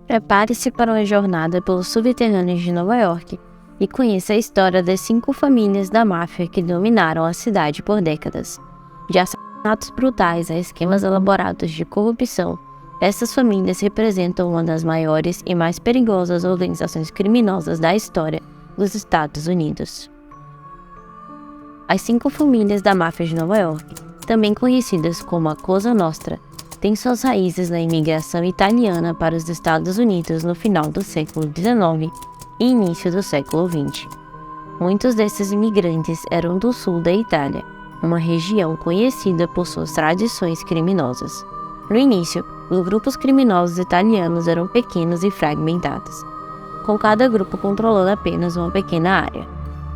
Prepare-se para uma jornada pelos subterrâneos de Nova York e conheça a história das 5 famílias da máfia que dominaram a cidade por décadas. De assassinatos brutais a esquemas elaborados de corrupção, essas famílias representam uma das maiores e mais perigosas organizações criminosas da história dos Estados Unidos. As 5 famílias da máfia de Nova York, também conhecidas como a Cosa Nostra, têm suas raízes na imigração italiana para os Estados Unidos no final do século XIX e início do século XX. Muitos desses imigrantes eram do sul da Itália, uma região conhecida por suas tradições criminosas. No início, os grupos criminosos italianos eram pequenos e fragmentados, com cada grupo controlando apenas uma pequena área.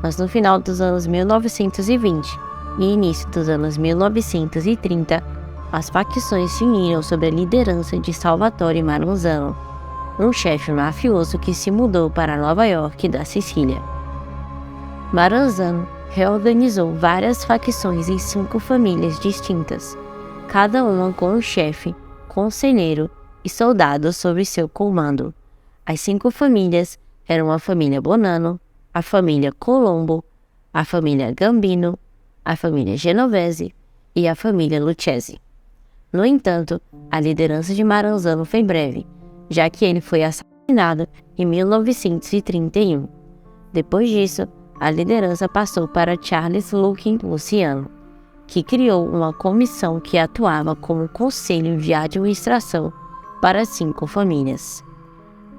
Mas no final dos anos 1920 e início dos anos 1930, as facções se uniram sob a liderança de Salvatore Maranzano, um chefe mafioso que se mudou para Nova York da Sicília. Maranzano reorganizou várias facções em 5 famílias distintas, cada uma com um chefe, conselheiro e soldado sob seu comando. As 5 famílias eram a família Bonanno, a família Colombo, a família Gambino, a família Genovese e a família Lucchesi. No entanto, a liderança de Maranzano foi breve, já que ele foi assassinado em 1931. Depois disso, a liderança passou para Charles Lucky Luciano, que criou uma comissão que atuava como conselho de administração para as 5 famílias.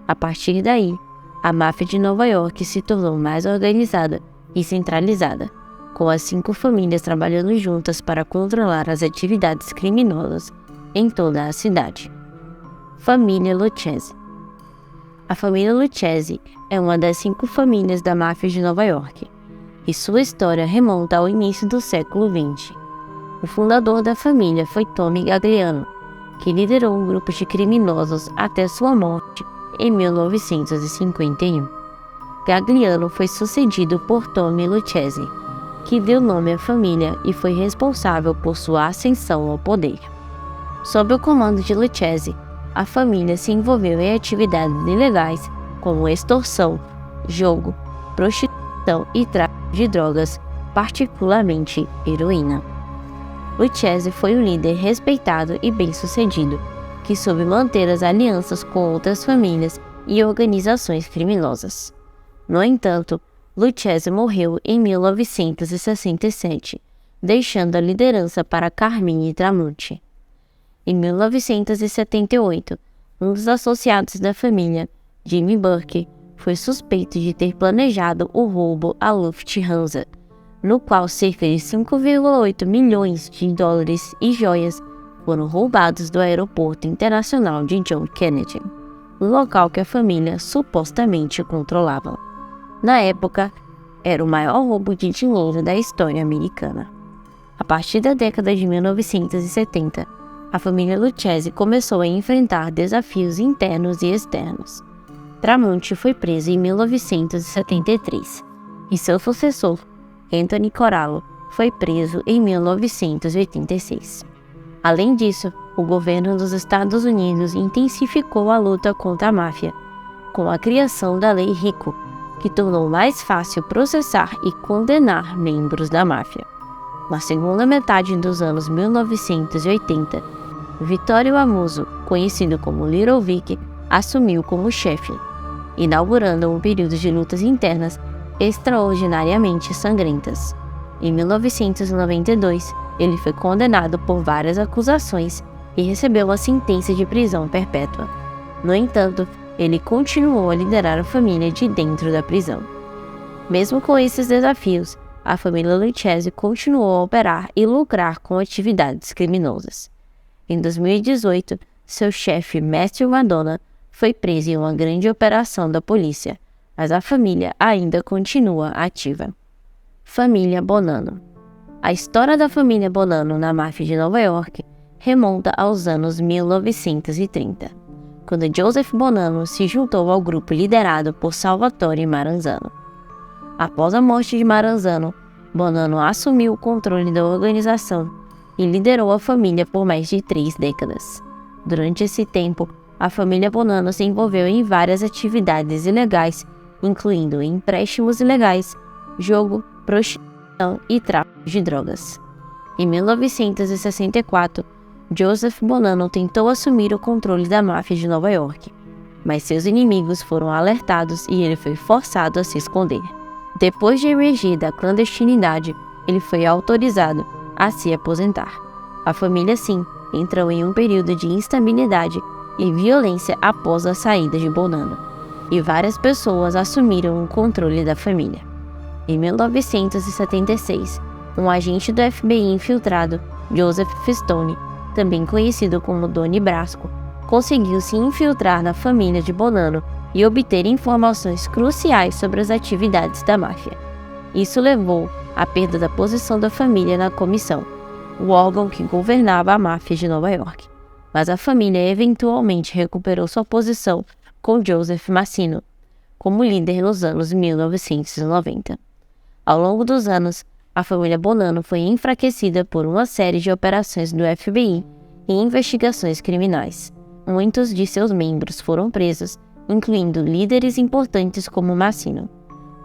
A partir daí, a máfia de Nova York se tornou mais organizada e centralizada, com as 5 famílias trabalhando juntas para controlar as atividades criminosas em toda a cidade. Família Lucchesi. A família Lucchesi é uma das 5 famílias da máfia de Nova York, e sua história remonta ao início do século XX. O fundador da família foi Tommy Gagliano, que liderou um grupo de criminosos até sua morte em 1951. Gagliano foi sucedido por Tommy Lucchesi, que deu nome à família e foi responsável por sua ascensão ao poder. Sob o comando de Lucchesi, a família se envolveu em atividades ilegais como extorsão, jogo, prostituição e tráfico de drogas, particularmente heroína. Lucchesi foi um líder respeitado e bem-sucedido, que soube manter as alianças com outras famílias e organizações criminosas. No entanto, Lucchesi morreu em 1967, deixando a liderança para Carmine Tramucci. Em 1978, um dos associados da família, Jimmy Burke, foi suspeito de ter planejado o roubo à Lufthansa, no qual cerca de 5,8 milhões de dólares e joias foram roubados do aeroporto internacional de John Kennedy, o local que a família supostamente controlava. Na época, era o maior roubo de dinheiro da história americana. A partir da década de 1970, a família Lucchesi começou a enfrentar desafios internos e externos. Tramucci foi preso em 1973 e seu sucessor, Anthony Corallo, foi preso em 1986. Além disso, o governo dos Estados Unidos intensificou a luta contra a máfia, com a criação da Lei RICO, que tornou mais fácil processar e condenar membros da máfia. Na segunda metade dos anos 1980, Vittorio Amuso, conhecido como Little Vic, assumiu como chefe, inaugurando um período de lutas internas extraordinariamente sangrentas. Em 1992, ele foi condenado por várias acusações e recebeu uma sentença de prisão perpétua. No entanto, ele continuou a liderar a família de dentro da prisão. Mesmo com esses desafios, a família Lucchesi continuou a operar e lucrar com atividades criminosas. Em 2018, seu chefe, Matthew Madonna, foi preso em uma grande operação da polícia, mas a família ainda continua ativa. Família Bonanno. A história da família Bonanno na máfia de Nova York remonta aos anos 1930, quando Joseph Bonanno se juntou ao grupo liderado por Salvatore Maranzano. Após a morte de Maranzano, Bonanno assumiu o controle da organização e liderou a família por mais de 3 décadas. Durante esse tempo, a família Bonanno se envolveu em várias atividades ilegais, incluindo empréstimos ilegais, jogo, prostituição e tráfico de drogas. Em 1964, Joseph Bonanno tentou assumir o controle da máfia de Nova York, mas seus inimigos foram alertados e ele foi forçado a se esconder. Depois de emergir da clandestinidade, ele foi autorizado a se aposentar. A família, sim, entrou em um período de instabilidade e violência após a saída de Bonanno, e várias pessoas assumiram o controle da família. Em 1976, um agente do FBI infiltrado, Joseph Fistone, também conhecido como Donnie Brasco, conseguiu se infiltrar na família de Bonanno e obter informações cruciais sobre as atividades da máfia. Isso levou à perda da posição da família na comissão, o órgão que governava a máfia de Nova York. Mas a família eventualmente recuperou sua posição com Joseph Massino como líder nos anos 1990. Ao longo dos anos, a família Bonanno foi enfraquecida por uma série de operações do FBI e investigações criminais. Muitos de seus membros foram presos, incluindo líderes importantes como Massino.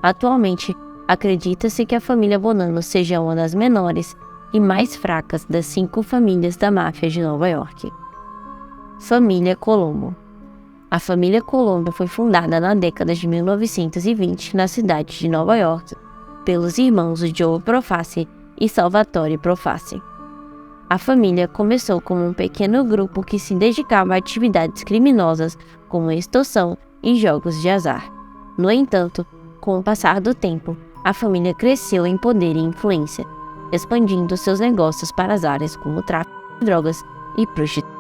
Atualmente, acredita-se que a família Bonanno seja uma das menores e mais fracas das 5 famílias da máfia de Nova York. Família Colombo. A família Colombo foi fundada na década de 1920 na cidade de Nova York pelos irmãos Joe Profaci e Salvatore Profaci. A família começou como um pequeno grupo que se dedicava a atividades criminosas como extorsão e jogos de azar. No entanto, com o passar do tempo, a família cresceu em poder e influência, expandindo seus negócios para as áreas como tráfico de drogas e prostituição.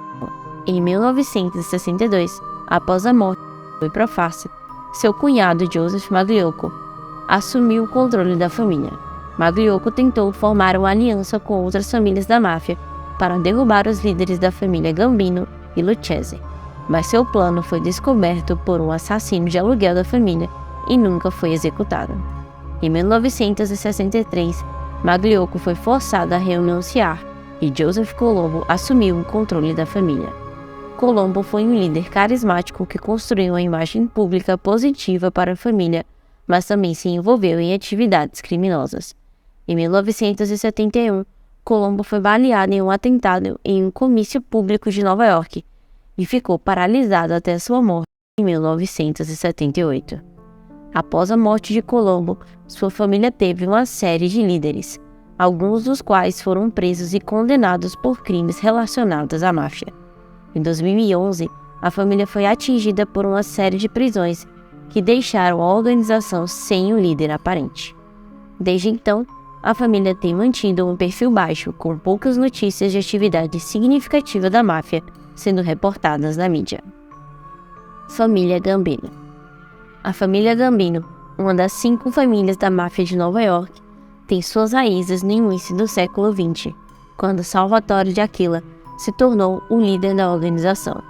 Em 1962, após a morte de Profaci, seu cunhado Joseph Magliocco assumiu o controle da família. Magliocco tentou formar uma aliança com outras famílias da máfia para derrubar os líderes da família Gambino e Lucchese, mas seu plano foi descoberto por um assassino de aluguel da família e nunca foi executado. Em 1963, Magliocco foi forçado a renunciar e Joseph Colombo assumiu o controle da família. Colombo foi um líder carismático que construiu uma imagem pública positiva para a família, mas também se envolveu em atividades criminosas. Em 1971, Colombo foi baleado em um atentado em um comício público de Nova York e ficou paralisado até sua morte em 1978. Após a morte de Colombo, sua família teve uma série de líderes, alguns dos quais foram presos e condenados por crimes relacionados à máfia. Em 2011, a família foi atingida por uma série de prisões que deixaram a organização sem um líder aparente. Desde então, a família tem mantido um perfil baixo, com poucas notícias de atividade significativa da máfia sendo reportadas na mídia. Família Gambino. A família Gambino, uma das 5 famílias da máfia de Nova York, tem suas raízes no início do século XX, quando Salvatore D'Aquila se tornou o líder da organização.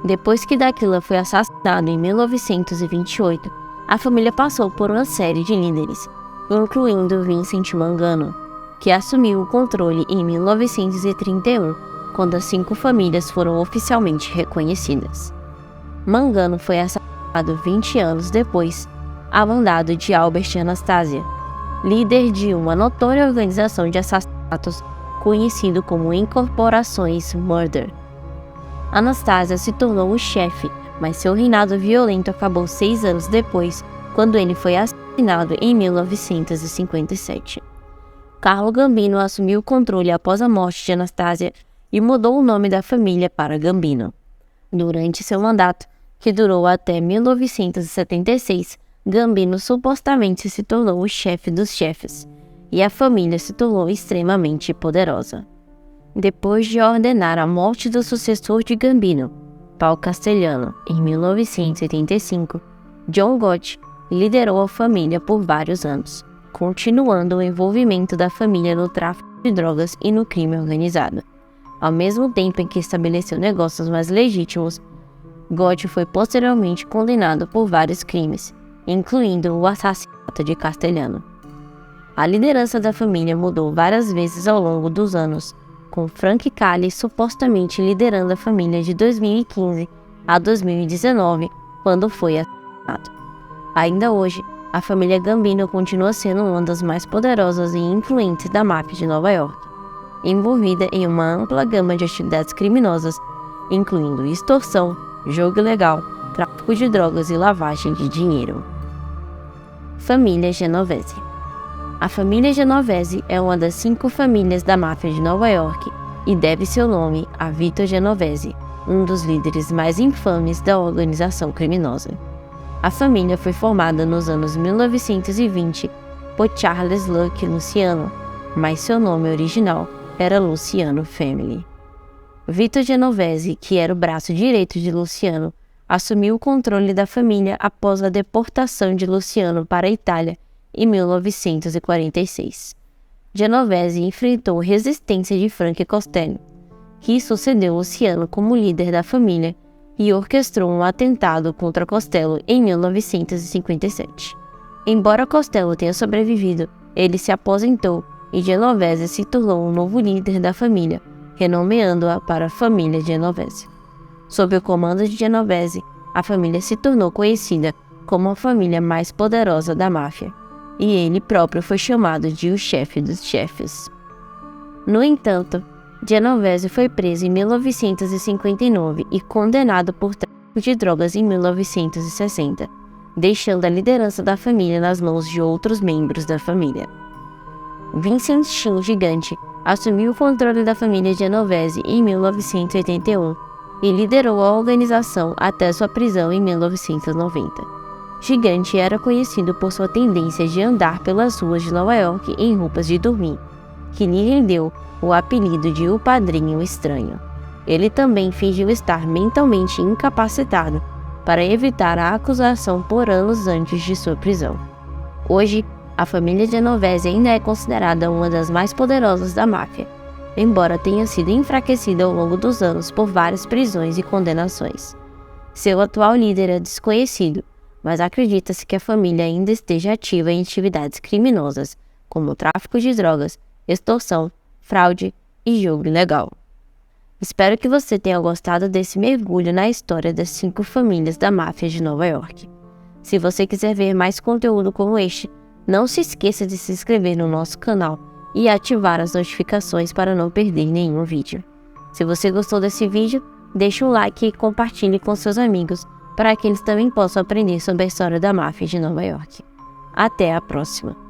Depois que D'Aquila foi assassinado em 1928, a família passou por uma série de líderes, incluindo Vincent Mangano, que assumiu o controle em 1931, quando as 5 famílias foram oficialmente reconhecidas. Mangano foi assassinado 20 anos depois, a mandado de Albert Anastasia, líder de uma notória organização de assassinatos conhecido como Incorporações Murder. Anastasia se tornou o chefe, mas seu reinado violento acabou 6 anos depois, quando ele foi assassinado em 1957. Carlo Gambino assumiu o controle após a morte de Anastasia e mudou o nome da família para Gambino. Durante seu mandato, que durou até 1976, Gambino supostamente se tornou o chefe dos chefes, e a família se tornou extremamente poderosa. Depois de ordenar a morte do sucessor de Gambino, Paul Castellano, em 1985, John Gotti liderou a família por vários anos, continuando o envolvimento da família no tráfico de drogas e no crime organizado. Ao mesmo tempo em que estabeleceu negócios mais legítimos, Gotti foi posteriormente condenado por vários crimes, incluindo o assassinato de Castellano. A liderança da família mudou várias vezes ao longo dos anos, com Frank Cali supostamente liderando a família de 2015 a 2019, quando foi assassinado. Ainda hoje, a família Gambino continua sendo uma das mais poderosas e influentes da máfia de Nova York, envolvida em uma ampla gama de atividades criminosas, incluindo extorsão, jogo ilegal, tráfico de drogas e lavagem de dinheiro. Família Genovese. A família Genovese é uma das 5 famílias da máfia de Nova York e deve seu nome a Vito Genovese, um dos líderes mais infames da organização criminosa. A família foi formada nos anos 1920 por Charles Lucky Luciano, mas seu nome original era Luciano Family. Vito Genovese, que era o braço direito de Luciano, assumiu o controle da família após a deportação de Luciano para a Itália em 1946. Genovese enfrentou resistência de Frank Costello, que sucedeu Luciano como líder da família e orquestrou um atentado contra Costello em 1957. Embora Costello tenha sobrevivido, ele se aposentou e Genovese se tornou o novo líder da família, renomeando-a para a família Genovese. Sob o comando de Genovese, a família se tornou conhecida como a família mais poderosa da máfia, e ele próprio foi chamado de o chefe dos chefes. No entanto, Genovese foi preso em 1959 e condenado por tráfico de drogas em 1960, deixando a liderança da família nas mãos de outros membros da família. Vincent Chin Gigante assumiu o controle da família Genovese em 1981 e liderou a organização até sua prisão em 1990. Gigante era conhecido por sua tendência de andar pelas ruas de Nova York em roupas de dormir, que lhe rendeu o apelido de O Padrinho Estranho. Ele também fingiu estar mentalmente incapacitado para evitar a acusação por anos antes de sua prisão. Hoje, a família Genovese ainda é considerada uma das mais poderosas da máfia, embora tenha sido enfraquecida ao longo dos anos por várias prisões e condenações. Seu atual líder é desconhecido, mas acredita-se que a família ainda esteja ativa em atividades criminosas, como tráfico de drogas, extorsão, fraude e jogo ilegal. Espero que você tenha gostado desse mergulho na história das 5 famílias da máfia de Nova York. Se você quiser ver mais conteúdo como este, não se esqueça de se inscrever no nosso canal e ativar as notificações para não perder nenhum vídeo. Se você gostou desse vídeo, deixe um like e compartilhe com seus amigos para que eles também possam aprender sobre a história da máfia de Nova York. Até a próxima!